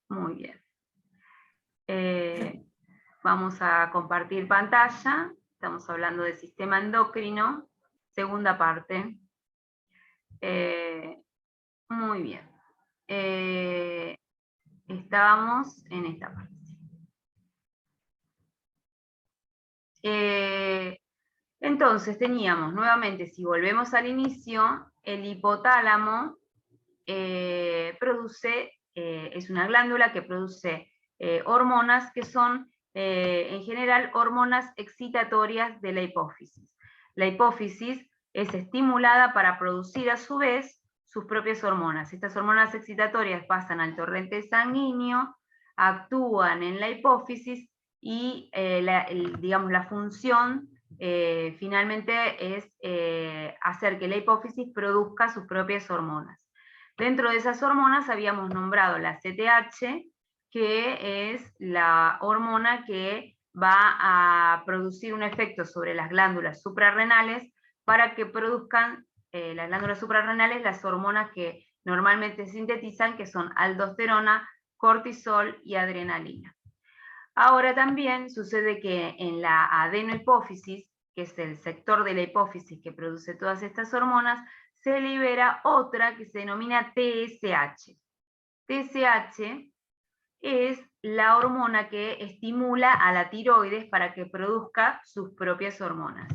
Muy bien. Vamos a compartir pantalla. Estamos hablando del sistema endocrino. Segunda parte. Muy bien. Estábamos en esta parte. Entonces teníamos nuevamente, si volvemos al inicio, el hipotálamo produce, es una glándula que produce hormonas que son en general hormonas excitatorias de la hipófisis. La hipófisis es estimulada para producir a su vez sus propias hormonas. Estas hormonas excitatorias pasan al torrente sanguíneo, actúan en la hipófisis y digamos, la función finalmente es hacer que la hipófisis produzca sus propias hormonas. Dentro de esas hormonas habíamos nombrado la CTH, que es la hormona que va a producir un efecto sobre las glándulas suprarrenales para que produzcan las glándulas suprarrenales las hormonas que normalmente sintetizan, que son aldosterona, cortisol y adrenalina. Ahora también sucede que en la adenohipófisis, que es el sector de la hipófisis que produce todas estas hormonas, se libera otra que se denomina TSH. TSH es la hormona que estimula a la tiroides para que produzca sus propias hormonas.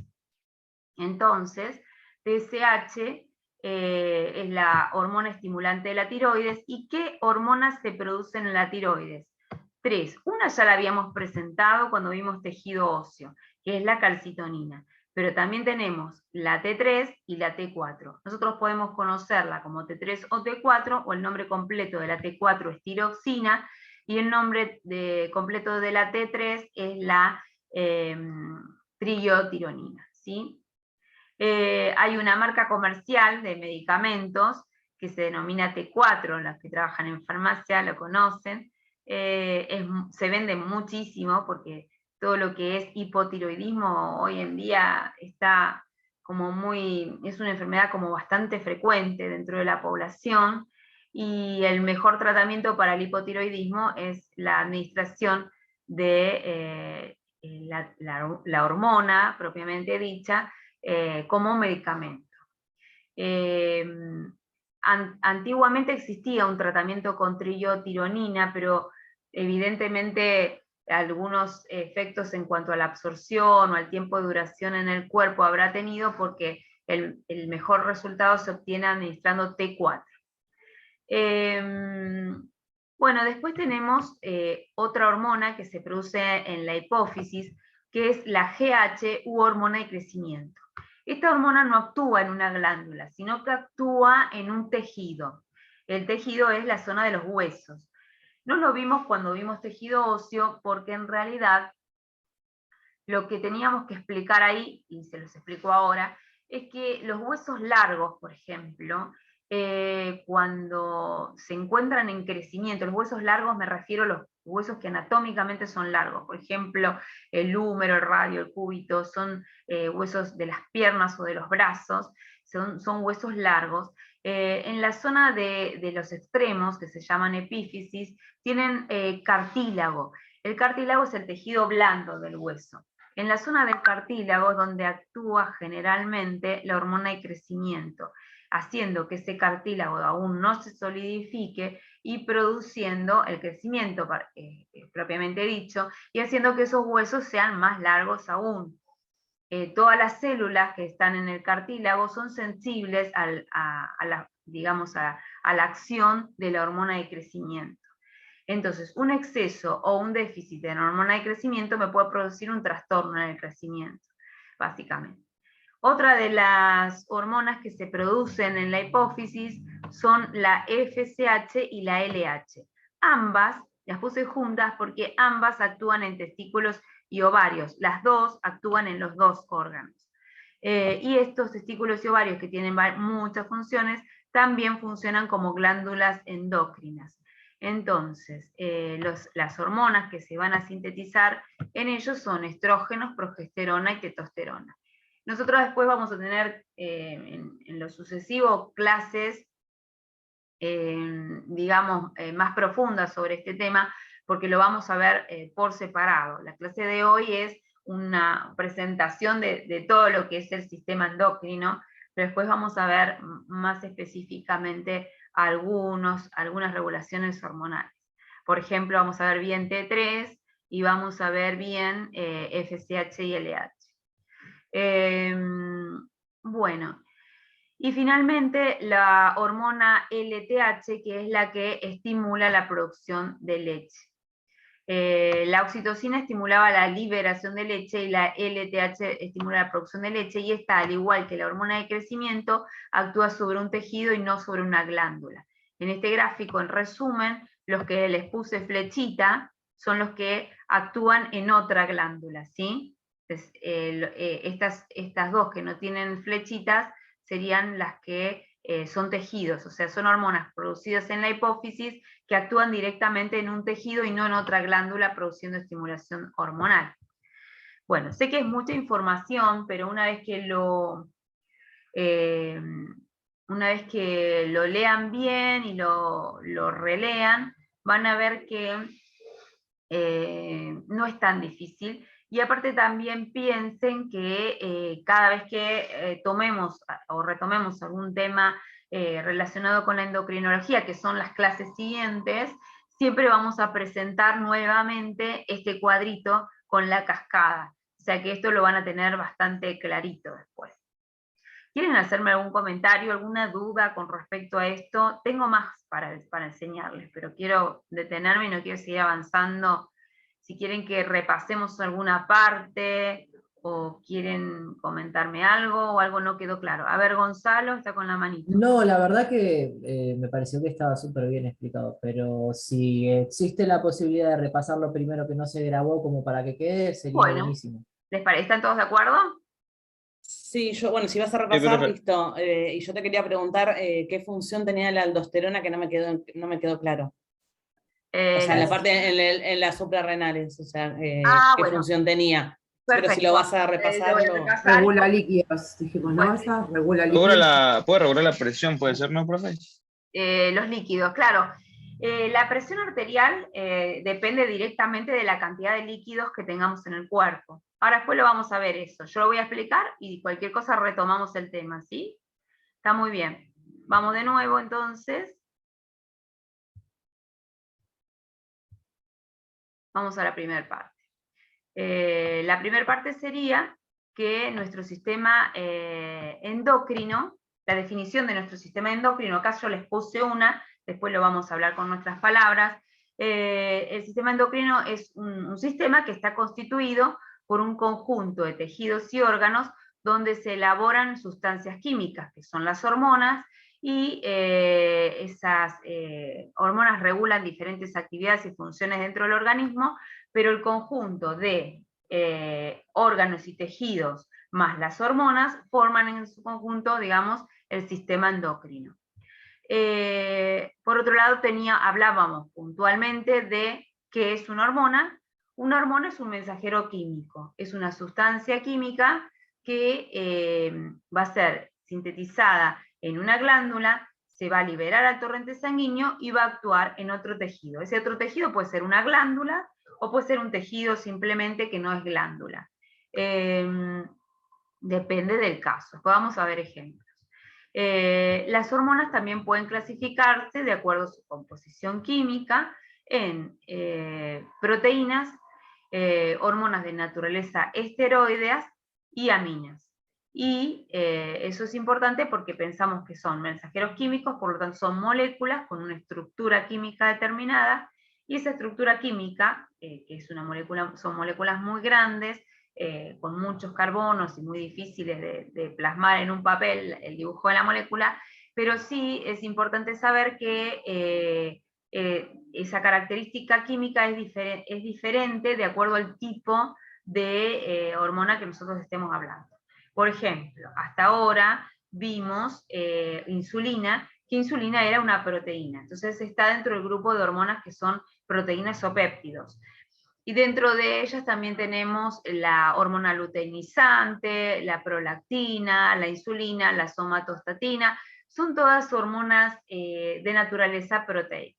Entonces, TSH es la hormona estimulante de la tiroides. ¿Y qué hormonas se producen en la tiroides? 3. Una ya la habíamos presentado cuando vimos tejido óseo, que es la calcitonina. Pero también tenemos la T3 y la T4. Nosotros podemos conocerla como T3 o T4, o el nombre completo de la T4 es tiroxina, y el nombre completo de la T3 es la triotironina, ¿sí? Hay una marca comercial de medicamentos que se denomina T4, los que trabajan en farmacia lo conocen, se venden muchísimo porque todo lo que es hipotiroidismo hoy en día está como es una enfermedad como bastante frecuente dentro de la población, y el mejor tratamiento para el hipotiroidismo es la administración de la hormona propiamente dicha, como medicamento. Antiguamente existía un tratamiento con triotironina, pero evidentemente algunos efectos en cuanto a la absorción o al tiempo de duración en el cuerpo habrá tenido, porque el mejor resultado se obtiene administrando T4. Bueno, después tenemos otra hormona que se produce en la hipófisis, que es la GH u hormona de crecimiento. Esta hormona no actúa en una glándula, sino que actúa en un tejido. El tejido es la zona de los huesos. No lo vimos cuando vimos tejido óseo, porque en realidad lo que teníamos que explicar ahí, y se los explico ahora, es que los huesos largos, por ejemplo, cuando se encuentran en crecimiento, los huesos largos me refiero a los huesos que anatómicamente son largos, por ejemplo, el húmero, el radio, el cúbito, son huesos de las piernas o de los brazos, son huesos largos. En la zona de los extremos, que se llaman epífisis, tienen cartílago. El cartílago es el tejido blando del hueso. En la zona del cartílago es donde actúa generalmente la hormona de crecimiento, haciendo que ese cartílago aún no se solidifique y produciendo el crecimiento propiamente dicho, y haciendo que esos huesos sean más largos aún. Todas las células que están en el cartílago son sensibles a la acción de la hormona de crecimiento. Entonces, un exceso o un déficit en hormona de crecimiento me puede producir un trastorno en el crecimiento, básicamente. Otra de las hormonas que se producen en la hipófisis son la FSH y la LH. Ambas las puse juntas porque ambas actúan en testículos y ovarios. Las dos actúan en los dos órganos. Y estos testículos y ovarios, que tienen muchas funciones, también funcionan como glándulas endocrinas. Entonces, las hormonas que se van a sintetizar en ellos son estrógenos, progesterona y testosterona. Nosotros después vamos a tener en lo sucesivo clases digamos, más profundas sobre este tema, porque lo vamos a ver por separado. La clase de hoy es una presentación de todo lo que es el sistema endocrino, pero después vamos a ver más específicamente algunas regulaciones hormonales. Por ejemplo, vamos a ver bien T3 y vamos a ver bien FSH y LH. Bueno, y finalmente la hormona LTH, que es la que estimula la producción de leche. La oxitocina estimulaba la liberación de leche y la LTH estimula la producción de leche, y esta, al igual que la hormona de crecimiento, actúa sobre un tejido y no sobre una glándula. En este gráfico, en resumen, los que les puse flechita son los que actúan en otra glándula, ¿sí? Entonces, estas dos que no tienen flechitas serían las que son tejidos, o sea, son hormonas producidas en la hipófisis que actúan directamente en un tejido y no en otra glándula produciendo estimulación hormonal. Bueno, sé que es mucha información, pero una vez que lo lean bien y lo relean, van a ver que no es tan difícil. Y aparte también piensen que cada vez que tomemos o retomemos algún tema relacionado con la endocrinología, que son las clases siguientes, siempre vamos a presentar nuevamente este cuadrito con la cascada. O sea que esto lo van a tener bastante clarito después. ¿Quieren hacerme algún comentario, alguna duda con respecto a esto? Tengo más para enseñarles, pero quiero detenerme y no quiero seguir avanzando. Si quieren que repasemos alguna parte, o quieren comentarme algo, o algo no quedó claro. A ver, Gonzalo está con la manito. No, la verdad que me pareció que estaba súper bien explicado, pero si existe la posibilidad de repasar lo primero que no se grabó como para que quede, sería Bueno, buenísimo. ¿les parece? ¿Están todos de acuerdo? Sí, bueno, si vas a Sí, repasar, profe. listo. Y yo te quería preguntar qué función tenía la aldosterona, que no me quedó claro. O sea, en la parte, en las suprarrenales, o sea, qué bueno, función tenía. Pero si lo perfecto. vas a repasar, Lo voy a repasar. Regula líquidos, dijimos, ¿no? Esa regula líquidos. Puede regular la presión, puede ser, ¿no, profe? Los líquidos, claro. La presión arterial depende directamente de la cantidad de líquidos que tengamos en el cuerpo. Ahora después lo vamos a ver eso. Yo lo voy a explicar y cualquier cosa retomamos el tema, ¿sí? Está muy bien. Vamos de nuevo entonces. Vamos a la primera parte. La primera parte sería que nuestro sistema endocrino, la definición de nuestro sistema endocrino, acá yo les puse una, después lo vamos a hablar con nuestras palabras. El sistema endocrino es un sistema que está constituido por un conjunto de tejidos y órganos donde se elaboran sustancias químicas, que son las hormonas, y esas hormonas regulan diferentes actividades y funciones dentro del organismo, pero el conjunto de órganos y tejidos más las hormonas forman en su conjunto, digamos, el sistema endocrino. Por otro lado, hablábamos puntualmente de qué es una hormona. Una hormona es un mensajero químico, es una sustancia química que va a ser sintetizada en una glándula, se va a liberar al torrente sanguíneo y va a actuar en otro tejido. Ese otro tejido puede ser una glándula o puede ser un tejido simplemente que no es glándula. Depende del caso. Después vamos a ver ejemplos. Las hormonas también pueden clasificarse de acuerdo a su composición química en proteínas, hormonas de naturaleza esteroideas y aminas. Y eso es importante porque pensamos que son mensajeros químicos, por lo tanto son moléculas con una estructura química determinada, y esa estructura química, que es son moléculas muy grandes, con muchos carbonos y muy difíciles de plasmar en un papel el dibujo de la molécula, pero sí es importante saber que esa característica química es diferente de acuerdo al tipo de hormona que nosotros estemos hablando. Por ejemplo, hasta ahora vimos insulina, que insulina era una proteína, entonces está dentro del grupo de hormonas que son proteínas o péptidos. Y dentro de ellas también tenemos la hormona luteinizante, la prolactina, la insulina, la somatostatina. son todas hormonas de naturaleza proteica.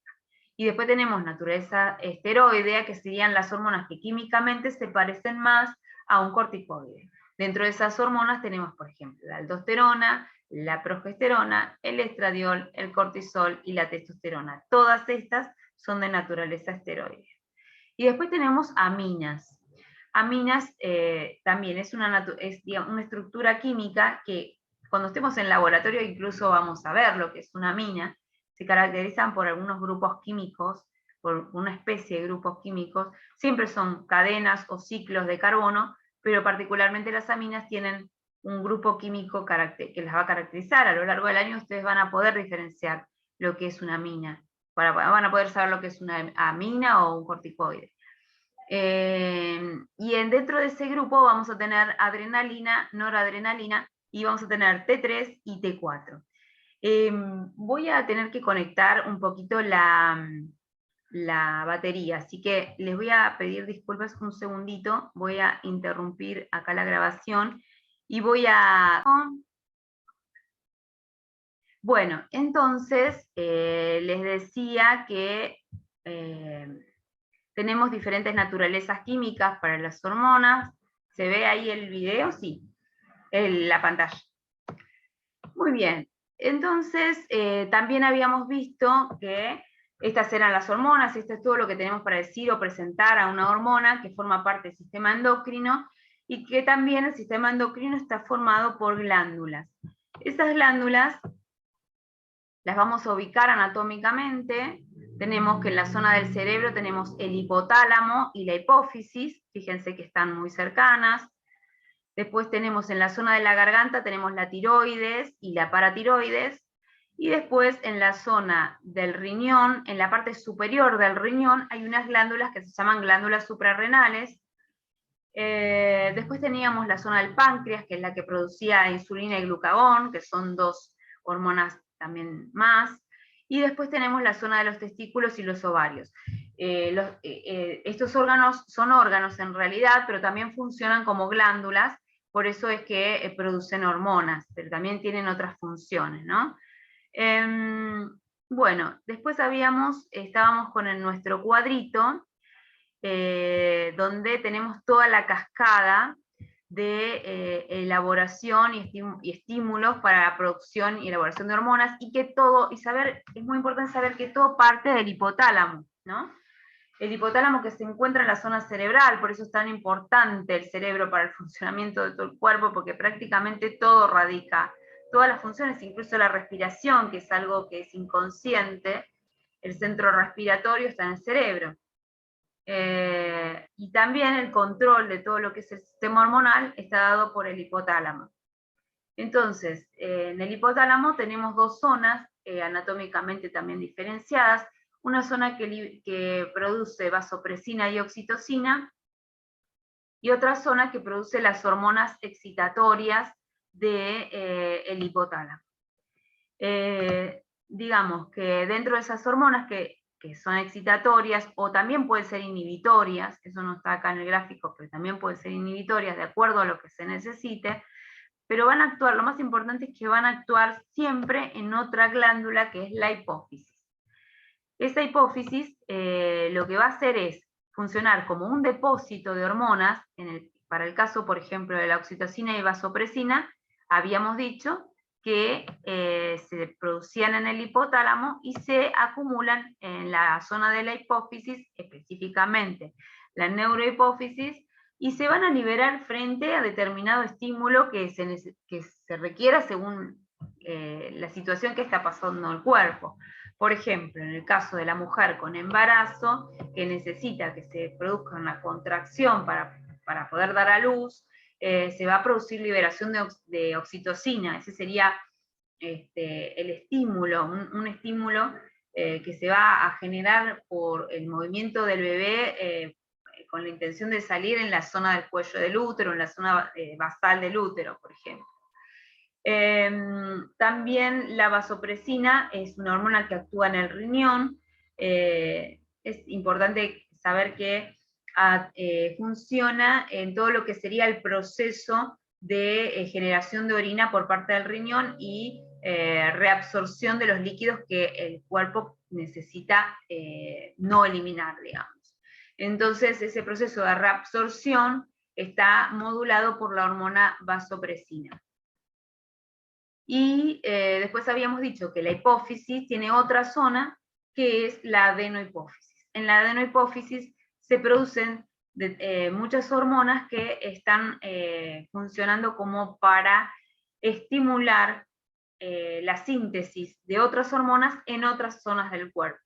Y después tenemos naturaleza esteroidea, que serían las hormonas que químicamente se parecen más a un corticoide. Dentro de esas hormonas tenemos, por ejemplo, la aldosterona, la progesterona, el estradiol, el cortisol y la testosterona. Todas estas son de naturaleza esteroidea. Y después tenemos aminas. Aminas también es una estructura química que cuando estemos en laboratorio incluso vamos a ver lo que es una amina. Se caracterizan por algunos grupos químicos, por una especie de grupos químicos. Siempre son cadenas o ciclos de carbono, pero particularmente las aminas tienen un grupo químico que las va a caracterizar. A lo largo del año ustedes van a poder diferenciar lo que es una amina, van a poder saber lo que es una amina o un corticoide. Y dentro de ese grupo vamos a tener adrenalina, noradrenalina, y vamos a tener T3 y T4. Voy a tener que conectar un poquito la batería, así que les voy a pedir disculpas un segundito, voy a interrumpir acá la grabación, y voy a... Bueno, entonces les decía que tenemos diferentes naturalezas químicas para las hormonas. ¿Se ve ahí el video? Sí, la pantalla. Muy bien, entonces también habíamos visto que estas eran las hormonas, esto es todo lo que tenemos para decir o presentar a una hormona que forma parte del sistema endocrino, y que también el sistema endocrino está formado por glándulas. Esas glándulas las vamos a ubicar anatómicamente. Tenemos que en la zona del cerebro tenemos el hipotálamo y la hipófisis, fíjense que están muy cercanas. Después tenemos en la zona de la garganta, tenemos la tiroides y la paratiroides, y después en la zona del riñón, en la parte superior del riñón, hay unas glándulas que se llaman glándulas suprarrenales. Después teníamos la zona del páncreas, que es la que producía insulina y glucagón, que son dos hormonas también más, y después tenemos la zona de los testículos y los ovarios. Estos órganos son órganos en realidad, pero también funcionan como glándulas, por eso es que producen hormonas, pero también tienen otras funciones, ¿no? Bueno, después estábamos con nuestro cuadrito, donde tenemos toda la cascada de elaboración y estímulos para la producción y elaboración de hormonas, y que todo, es muy importante saber que todo parte del hipotálamo, ¿no? El hipotálamo que se encuentra en la zona cerebral, por eso es tan importante el cerebro para el funcionamiento de todo el cuerpo, porque prácticamente todo radica, todas las funciones, incluso la respiración, que es algo que es inconsciente, el centro respiratorio está en el cerebro. Y también el control de todo lo que es el sistema hormonal está dado por el hipotálamo. Entonces, en el hipotálamo tenemos dos zonas anatómicamente también diferenciadas, una zona que produce vasopresina y oxitocina, y otra zona que produce las hormonas excitatorias del hipotálamo. Digamos que dentro de esas hormonas que son excitatorias, o también pueden ser inhibitorias, eso no está acá en el gráfico, pero también pueden ser inhibitorias de acuerdo a lo que se necesite, pero van a actuar, lo más importante es que van a actuar siempre en otra glándula que es la hipófisis. Esa hipófisis lo que va a hacer es funcionar como un depósito de hormonas, para el caso, por ejemplo, de la oxitocina y vasopresina, habíamos dicho que se producían en el hipotálamo y se acumulan en la zona de la hipófisis, específicamente la neurohipófisis, y se van a liberar frente a determinado estímulo que se requiera según la situación que está pasando en el cuerpo. Por ejemplo, en el caso de la mujer con embarazo, que necesita que se produzca una contracción para poder dar a luz, se va a producir liberación de oxitocina. Ese sería el estímulo, un estímulo que se va a generar por el movimiento del bebé con la intención de salir en la zona del cuello del útero, en la zona basal del útero, por ejemplo. También la vasopresina es una hormona que actúa en el riñón. Es importante saber que funciona en todo lo que sería el proceso de generación de orina por parte del riñón y reabsorción de los líquidos que el cuerpo necesita no eliminar, digamos. Entonces ese proceso de reabsorción está modulado por la hormona vasopresina. Y después habíamos dicho que la hipófisis tiene otra zona, que es la adenohipófisis. En la adenohipófisis se producen muchas hormonas que están funcionando como para estimular la síntesis de otras hormonas en otras zonas del cuerpo.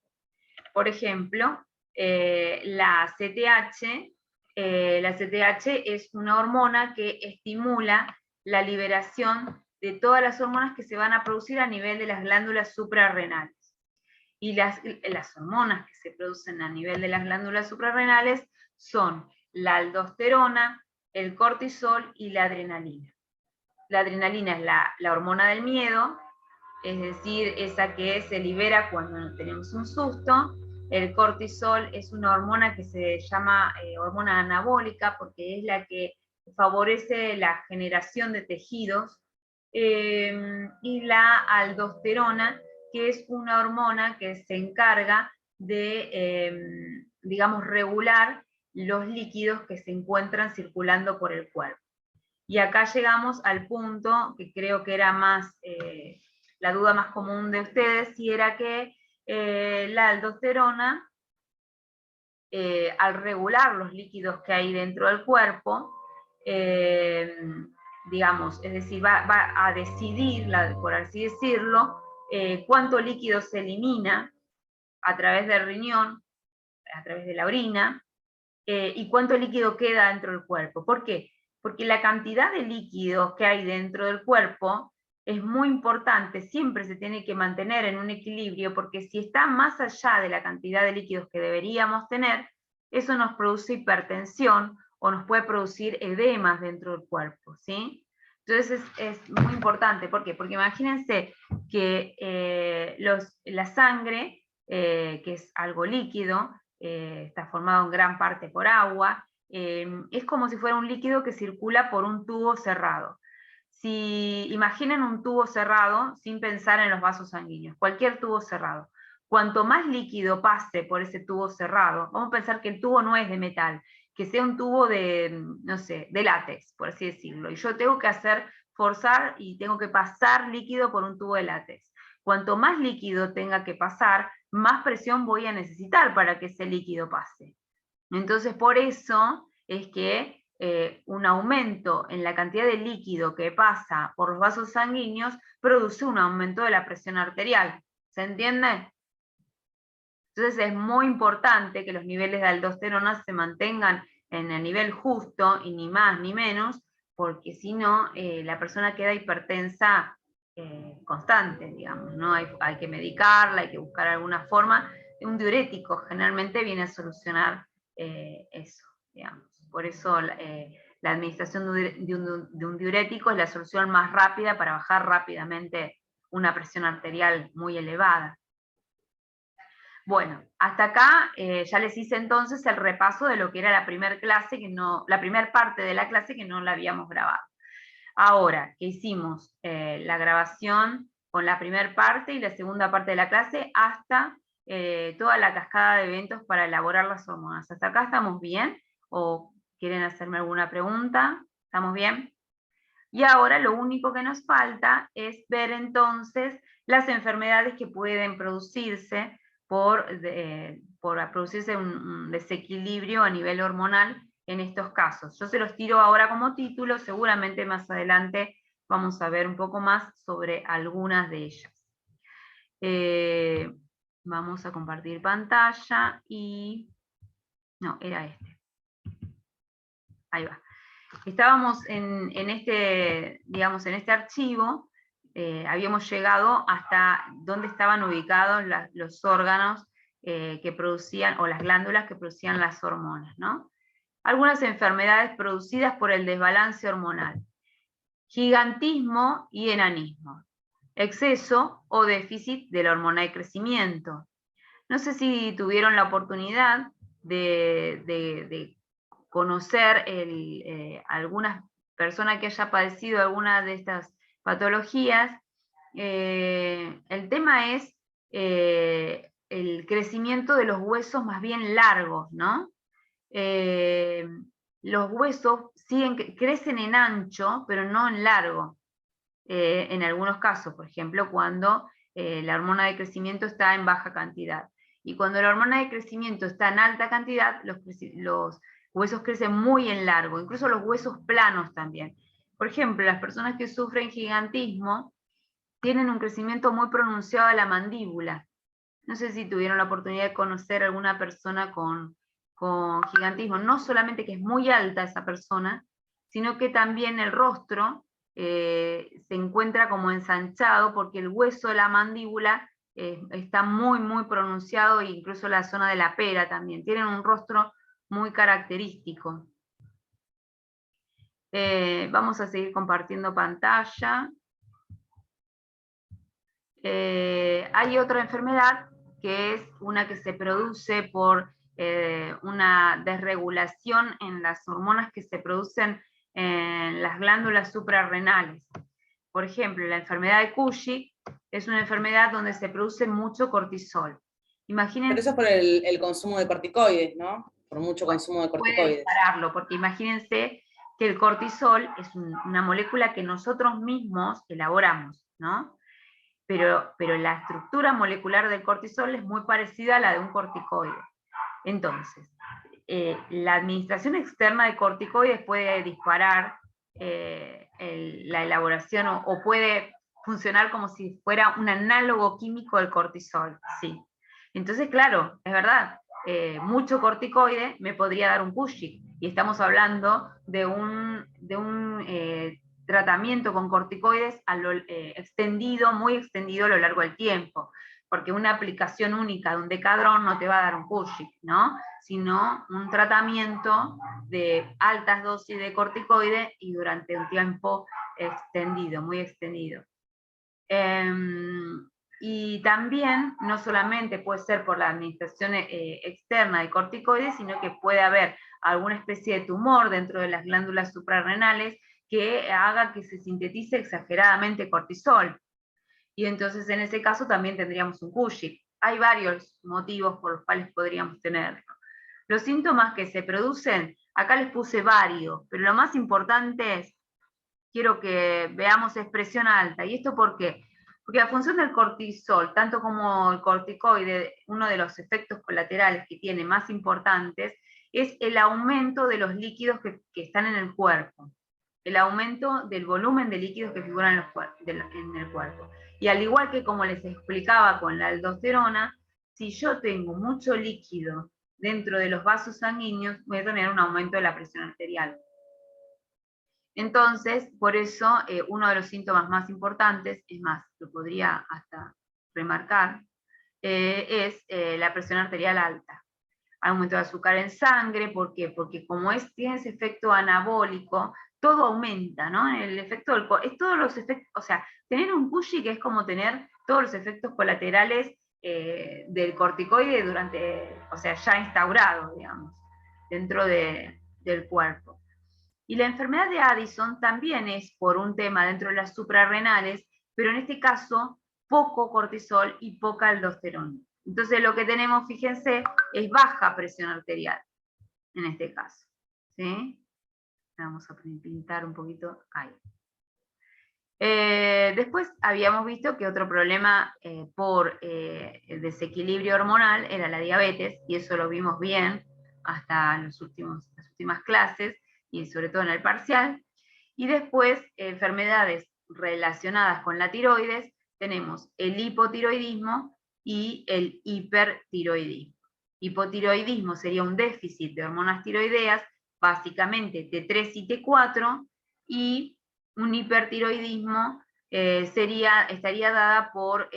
Por ejemplo, la CTH es una hormona que estimula la liberación de todas las hormonas que se van a producir a nivel de las glándulas suprarrenales. Y las hormonas que se producen a nivel de las glándulas suprarrenales son la aldosterona, el cortisol y la adrenalina. La adrenalina es la hormona del miedo, es decir, esa que se libera cuando tenemos un susto. El cortisol es una hormona que se llama hormona anabólica porque es la que favorece la generación de tejidos. Y la aldosterona, que es una hormona que se encarga de, digamos, regular los líquidos que se encuentran circulando por el cuerpo. Y acá llegamos al punto que creo que era más, la duda más común de ustedes, y era que la aldosterona, al regular los líquidos que hay dentro del cuerpo, digamos, es decir, va a decidir, por así decirlo, cuánto líquido se elimina a través del riñón, a través de la orina, y cuánto líquido queda dentro del cuerpo. ¿Por qué? Porque la cantidad de líquidos que hay dentro del cuerpo es muy importante, siempre se tiene que mantener en un equilibrio, porque si está más allá de la cantidad de líquidos que deberíamos tener, eso nos produce hipertensión o nos puede producir edemas dentro del cuerpo, ¿sí? Entonces es muy importante. ¿Por qué? Porque imagínense que la sangre, que es algo líquido, está formado en gran parte por agua, es como si fuera un líquido que circula por un tubo cerrado. Si imaginen un tubo cerrado sin pensar en los vasos sanguíneos, cualquier tubo cerrado. Cuanto más líquido pase por ese tubo cerrado, vamos a pensar que el tubo no es de metal, que sea un tubo de, no sé, de látex, por así decirlo, y yo tengo que forzar y tengo que pasar líquido por un tubo de látex. Cuanto más líquido tenga que pasar, más presión voy a necesitar para que ese líquido pase. Entonces, por eso es que un aumento en la cantidad de líquido que pasa por los vasos sanguíneos produce un aumento de la presión arterial. ¿Se entiende? Entonces es muy importante que los niveles de aldosterona se mantengan en el nivel justo, y ni más ni menos, porque si no, la persona queda hipertensa constante, digamos, ¿no? Hay que medicarla, hay que buscar alguna forma. Un diurético generalmente viene a solucionar eso, digamos. Por eso la administración de un diurético es la solución más rápida para bajar rápidamente una presión arterial muy elevada. Bueno, hasta acá ya les hice entonces el repaso de lo que era la primera parte de la clase que no la habíamos grabado. Ahora que hicimos la grabación con la primera parte y la segunda parte de la clase hasta toda la cascada de eventos para elaborar las hormonas. ¿Hasta acá estamos bien? ¿O quieren hacerme alguna pregunta? ¿Estamos bien? Y ahora lo único que nos falta es ver entonces las enfermedades que pueden producirse por producirse un desequilibrio a nivel hormonal en estos casos. Yo se los tiro ahora como título, seguramente más adelante vamos a ver un poco más sobre algunas de ellas. Vamos a compartir pantalla y... no, era este. Ahí va. Estábamos en este, digamos, en este archivo, habíamos llegado hasta donde estaban ubicados los órganos que producían, o las glándulas que producían las hormonas, ¿no? Algunas enfermedades producidas por el desbalance hormonal: gigantismo y enanismo, exceso o déficit de la hormona de crecimiento. No sé si tuvieron la oportunidad de conocer alguna persona que haya padecido alguna de estas patologías, el tema es el crecimiento de los huesos más bien largos, ¿no? Los huesos crecen en ancho, pero no en largo, en algunos casos, por ejemplo, cuando la hormona de crecimiento está en baja cantidad. Y cuando la hormona de crecimiento está en alta cantidad, los huesos crecen muy en largo, incluso los huesos planos también. Por ejemplo, las personas que sufren gigantismo tienen un crecimiento muy pronunciado de la mandíbula. No sé si tuvieron la oportunidad de conocer a alguna persona con gigantismo. No solamente que es muy alta esa persona, sino que también el rostro se encuentra como ensanchado porque el hueso de la mandíbula está muy, muy pronunciado, e incluso la zona de la pera también. Tienen un rostro muy característico. Vamos a seguir compartiendo pantalla. Hay otra enfermedad que es una que se produce por una desregulación en las hormonas que se producen en las glándulas suprarrenales. Por ejemplo, la enfermedad de Cushing es una enfermedad donde se produce mucho cortisol. Imaginen, pero eso es por el consumo de corticoides, ¿no? Por mucho consumo de corticoides. Puede dispararlo, porque imagínense que el cortisol es una molécula que nosotros mismos elaboramos, ¿no? Pero la estructura molecular del cortisol es muy parecida a la de un corticoide. Entonces, la administración externa de corticoides puede disparar la elaboración o puede funcionar como si fuera un análogo químico del cortisol, sí. Entonces, claro, es verdad, mucho corticoide me podría dar un Cushing, y estamos hablando de un tratamiento con corticoides extendido, muy extendido a lo largo del tiempo, porque una aplicación única de un decadrón no te va a dar un Cushing, ¿no? Sino un tratamiento de altas dosis de corticoides y durante un tiempo extendido, muy extendido. Y también, no solamente puede ser por la administración externa de corticoides, sino que puede haber alguna especie de tumor dentro de las glándulas suprarrenales que haga que se sintetice exageradamente cortisol. Y entonces en ese caso también tendríamos un Cushing. Hay varios motivos por los cuales podríamos tenerlo. Los síntomas que se producen, acá les puse varios, pero lo más importante es, quiero que veamos expresión alta. ¿Y esto por qué? Porque la función del cortisol, tanto como el corticoide, uno de los efectos colaterales que tiene más importantes, es el aumento de los líquidos que están en el cuerpo, el aumento del volumen de líquidos que figuran en el cuerpo. Y al igual que como les explicaba con la aldosterona, si yo tengo mucho líquido dentro de los vasos sanguíneos, voy a tener un aumento de la presión arterial. Entonces, por eso, uno de los síntomas más importantes, es más, lo podría hasta remarcar, es la presión arterial alta. Aumento de azúcar en sangre, ¿por qué? Porque como tiene ese efecto anabólico, todo aumenta, ¿no? El efecto es todos los efectos, o sea, tener un Cushing es como tener todos los efectos colaterales del corticoide o sea, ya instaurado, digamos, dentro del cuerpo. Y la enfermedad de Addison también es por un tema dentro de las suprarrenales, pero en este caso poco cortisol y poca aldosterona. Entonces lo que tenemos, fíjense, es baja presión arterial, en este caso. ¿Sí? Vamos a pintar un poquito ahí. Después habíamos visto que otro problema por el desequilibrio hormonal era la diabetes, y eso lo vimos bien hasta las últimas clases, y sobre todo en el parcial. Y después, enfermedades relacionadas con la tiroides, tenemos el hipotiroidismo y el hipertiroidismo. Hipotiroidismo sería un déficit de hormonas tiroideas, básicamente T3 y T4, y un hipertiroidismo estaría dada por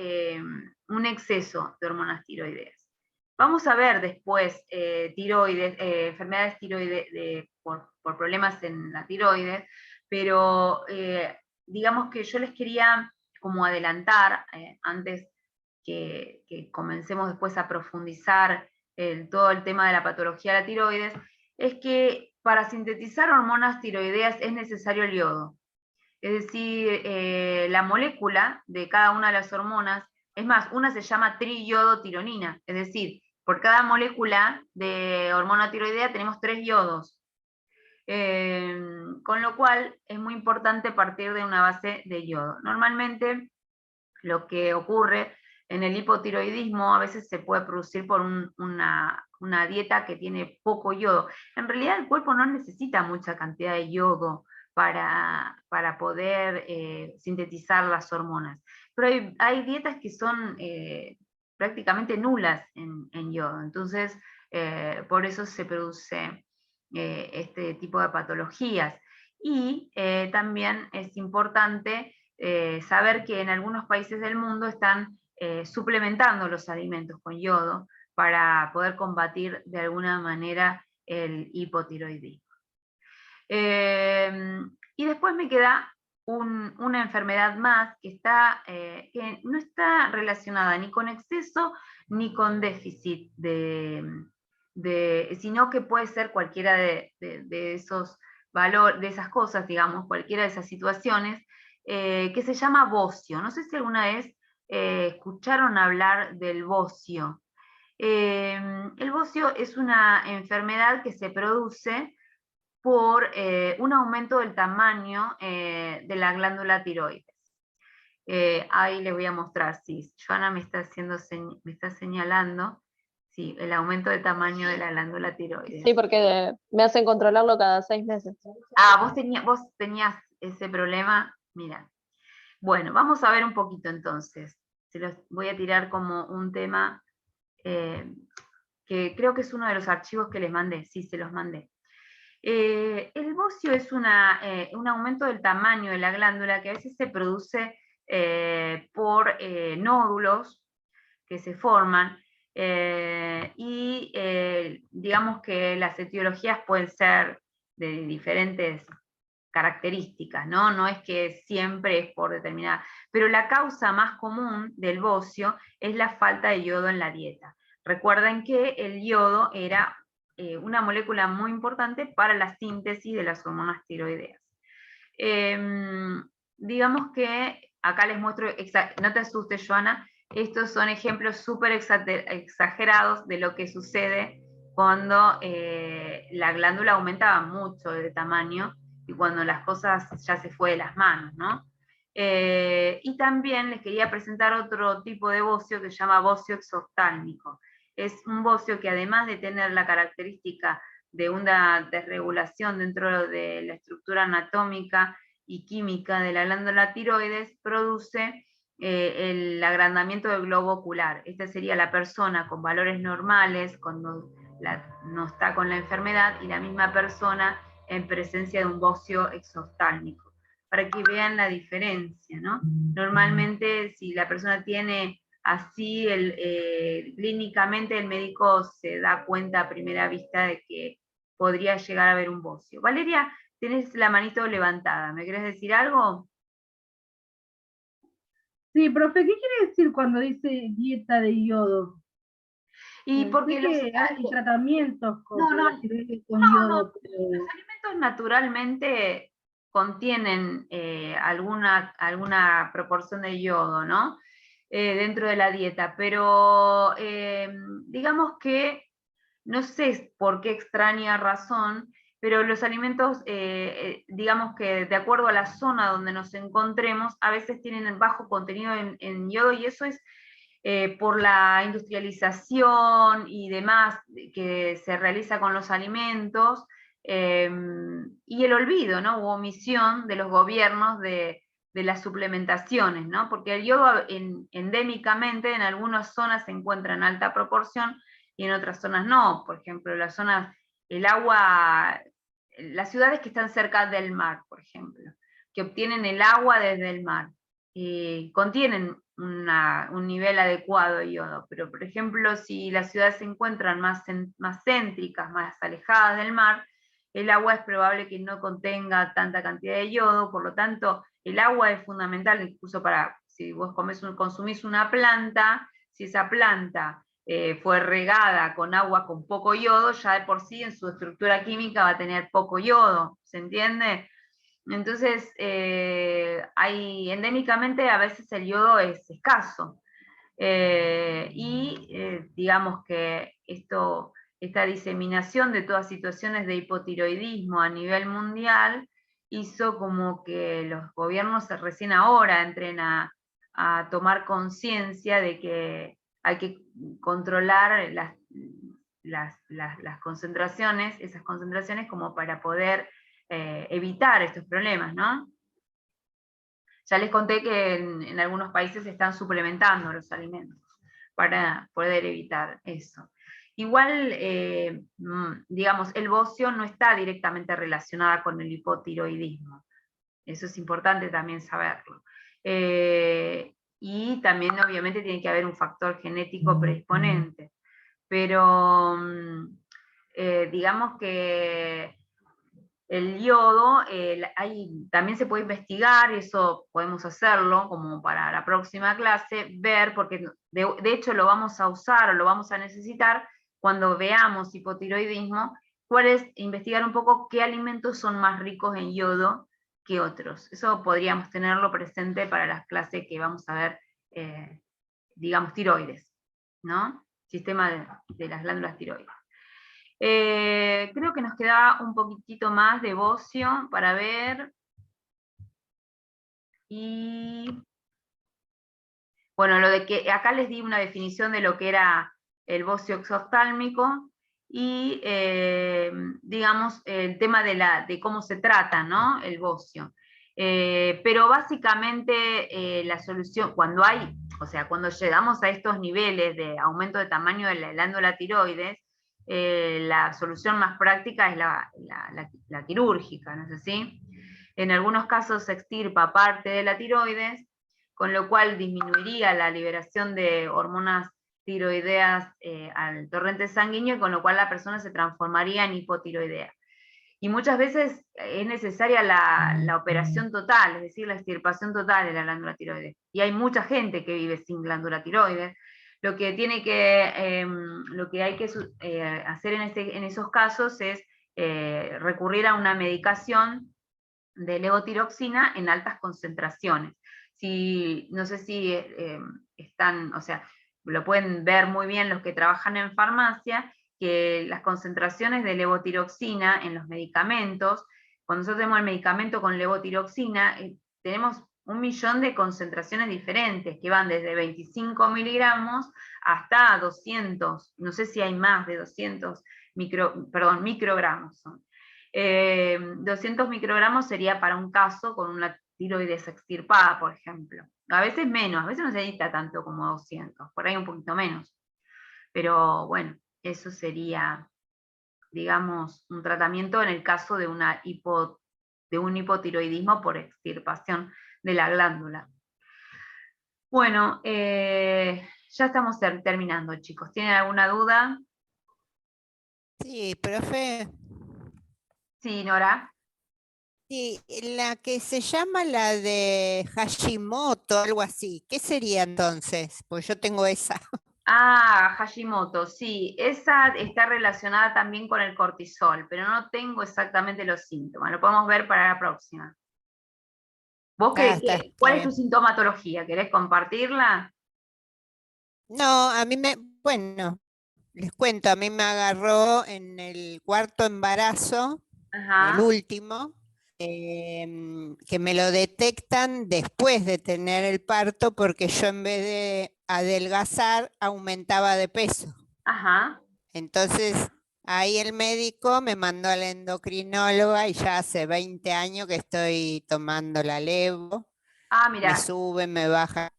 un exceso de hormonas tiroideas. Vamos a ver después enfermedades tiroides por problemas en la tiroides, pero digamos que yo les quería como adelantar, antes que comencemos después a profundizar todo el tema de la patología de la tiroides, es que para sintetizar hormonas tiroideas es necesario el yodo. Es decir, la molécula de cada una de las hormonas, es más, una se llama triiodotironina, es decir, por cada molécula de hormona tiroidea tenemos 3 iodos. Con lo cual es muy importante partir de una base de yodo. Normalmente lo que ocurre en el hipotiroidismo a veces se puede producir por una dieta que tiene poco yodo. En realidad el cuerpo no necesita mucha cantidad de yodo para poder sintetizar las hormonas. Pero hay dietas que son prácticamente nulas en yodo. Entonces, por eso se produce este tipo de patologías. Y también es importante saber que en algunos países del mundo están suplementando los alimentos con yodo para poder combatir de alguna manera el hipotiroidismo. Y después me queda una enfermedad más que no está relacionada ni con exceso ni con déficit, sino que puede ser cualquiera de esos valores, de esas cosas, digamos, cualquiera de esas situaciones, que se llama bocio. No sé si alguna vez escucharon hablar del bocio. El bocio es una enfermedad que se produce por un aumento del tamaño de la glándula tiroides. Ahí les voy a mostrar, sí, Joana me está señalando, sí, el aumento de tamaño de la glándula tiroides. Sí, porque me hacen controlarlo cada 6 meses. Ah, vos tenías ese problema, mira. Bueno, vamos a ver un poquito entonces. Se los voy a tirar como un tema que creo que es uno de los archivos que les mandé, sí, se los mandé. El bocio es un aumento del tamaño de la glándula que a veces se produce por nódulos que se forman, y digamos que las etiologías pueden ser de diferentes características, ¿no? No es que siempre es por determinada, pero la causa más común del bocio es la falta de yodo en la dieta. Recuerden que el yodo era una molécula muy importante para la síntesis de las hormonas tiroideas. Digamos que, acá les muestro, no te asustes, Joana, estos son ejemplos súper exagerados de lo que sucede cuando la glándula aumentaba mucho de tamaño y cuando las cosas ya se fue de las manos, ¿no? Y también les quería presentar otro tipo de bocio que se llama bocio exoftálmico. Es un bocio que además de tener la característica de una desregulación dentro de la estructura anatómica y química de la glándula tiroides, produce el agrandamiento del globo ocular. Esta sería la persona con valores normales cuando no está con la enfermedad, y la misma persona en presencia de un bocio exoftálmico, para que vean la diferencia, ¿no? Normalmente, si la persona tiene así, clínicamente el médico se da cuenta a primera vista de que podría llegar a haber un bocio. Valeria, tenés la manito levantada, ¿me querés decir algo? Sí, profe, ¿qué quiere decir cuando dice dieta de yodo? Y porque hay tratamientos con yodo. Los alimentos naturalmente contienen alguna proporción de yodo, ¿no? Dentro de la dieta, pero digamos que, no sé por qué extraña razón, pero los alimentos, digamos que de acuerdo a la zona donde nos encontremos, a veces tienen bajo contenido en yodo, y eso es por la industrialización y demás que se realiza con los alimentos, y el olvido, ¿no? U omisión de los gobiernos de las suplementaciones, ¿no? Porque el yodo endémicamente en algunas zonas se encuentra en alta proporción y en otras zonas no. Por ejemplo, las ciudades que están cerca del mar, por ejemplo, que obtienen el agua desde el mar, contienen un nivel adecuado de yodo, pero por ejemplo, si las ciudades se encuentran más céntricas, más alejadas del mar, el agua es probable que no contenga tanta cantidad de yodo. Por lo tanto, el agua es fundamental incluso para, si vos consumís una planta, si esa planta fue regada con agua con poco yodo, ya de por sí en su estructura química va a tener poco yodo, ¿se entiende? Entonces, endémicamente a veces el yodo es escaso. Digamos que esta diseminación de todas situaciones de hipotiroidismo a nivel mundial hizo como que los gobiernos recién ahora entren a tomar conciencia de que hay que controlar las concentraciones, esas concentraciones, como para poder evitar estos problemas, ¿no? Ya les conté que en algunos países se están suplementando los alimentos para poder evitar eso. Igual, digamos, el bocio no está directamente relacionada con el hipotiroidismo. Eso es importante también saberlo. Y también, obviamente, tiene que haber un factor genético predisponente. Pero, digamos que el yodo, también se puede investigar, y eso podemos hacerlo como para la próxima clase, ver, porque de hecho lo vamos a usar o lo vamos a necesitar cuando veamos hipotiroidismo, investigar un poco qué alimentos son más ricos en yodo que otros. Eso podríamos tenerlo presente para las clases que vamos a ver, digamos, tiroides, ¿no? Sistema de las glándulas tiroides. Creo que nos queda un poquitito más de bocio para ver. Y bueno, lo de que acá les di una definición de lo que era el bocio exoftálmico y digamos el tema de cómo se trata, ¿no? El bocio. Pero básicamente la solución, cuando llegamos a estos niveles de aumento de tamaño de la glándula tiroides, la solución más práctica es la quirúrgica, ¿no es así? En algunos casos se extirpa parte de la tiroides, con lo cual disminuiría la liberación de hormonas tiroideas al torrente sanguíneo, y con lo cual la persona se transformaría en hipotiroidea. Y muchas veces es necesaria la operación total, es decir, la extirpación total de la glándula tiroides. Y hay mucha gente que vive sin glándula tiroides. Lo que hay que hacer en esos casos es recurrir a una medicación de levotiroxina en altas concentraciones. No sé si están, o sea, lo pueden ver muy bien los que trabajan en farmacia, que las concentraciones de levotiroxina en los medicamentos, cuando nosotros tenemos el medicamento con levotiroxina, tenemos 1.000.000 de concentraciones diferentes, que van desde 25 miligramos hasta 200, no sé si hay más de 200 microgramos son. 200 microgramos sería para un caso con una tiroides extirpada, por ejemplo. A veces menos, a veces no se necesita tanto como 200, por ahí un poquito menos. Pero bueno, eso sería, digamos, un tratamiento en el caso de un hipotiroidismo por extirpación de la glándula. Bueno, ya estamos terminando, chicos. ¿Tienen alguna duda? Sí, profe. Sí, Nora. Sí, la que se llama la de Hashimoto, algo así. ¿Qué sería entonces? Pues yo tengo esa. Ah, Hashimoto, sí, esa está relacionada también con el cortisol, pero no tengo exactamente los síntomas, lo podemos ver para la próxima. ¿Vos cuál es tu sintomatología? ¿Querés compartirla? No, bueno, les cuento, a mí me agarró en el cuarto embarazo, el último, que me lo detectan después de tener el parto, porque yo en vez de adelgazar aumentaba de peso. Ajá. Entonces ahí el médico me mandó a la endocrinóloga y ya hace 20 años que estoy tomando la levo. Ah, mira. Me sube, me baja.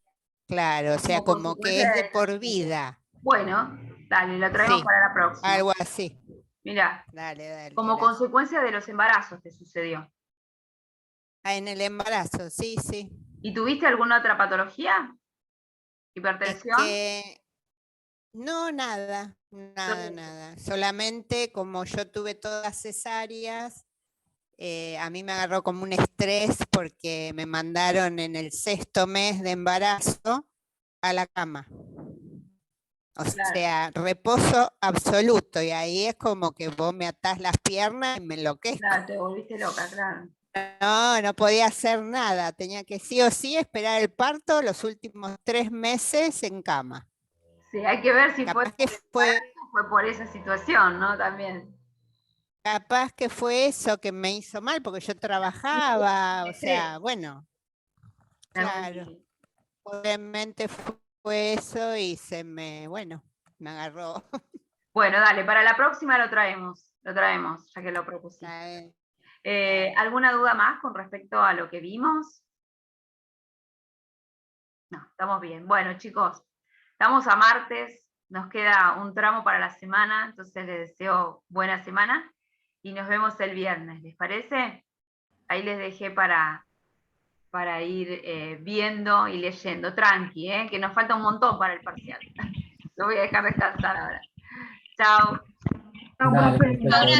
Claro, o sea, como que es de por vida. Bueno, dale, lo traemos para la próxima. Algo así. Mira, dale, como consecuencia de los embarazos te sucedió. Ah, en el embarazo, sí, sí. ¿Y tuviste alguna otra patología? ¿Hipertensión? No, nada. Solamente como yo tuve todas cesáreas, a mí me agarró como un estrés porque me mandaron en el 6º mes de embarazo a la cama. O sea, reposo absoluto, y ahí es como que vos me atás las piernas y me enloquezco. Claro, te volviste loca, claro. no podía hacer nada. Tenía que sí o sí esperar el parto los últimos 3 meses en cama. Sí, hay que ver si Capaz fue por esa situación, ¿no? También. Capaz que fue eso que me hizo mal, porque yo trabajaba, o sea, bueno, claro. Obviamente fue eso y me agarró. Bueno, dale, para la próxima lo traemos, ya que lo propusiste. ¿Alguna duda más con respecto a lo que vimos? No, estamos bien. Bueno, chicos, estamos a martes, nos queda un tramo para la semana, entonces les deseo buena semana y nos vemos el viernes, ¿les parece? Ahí les dejé para ir viendo y leyendo, tranqui, que nos falta un montón para el parcial. Lo voy a dejar descansar ahora. Chao. Dale, perfecto.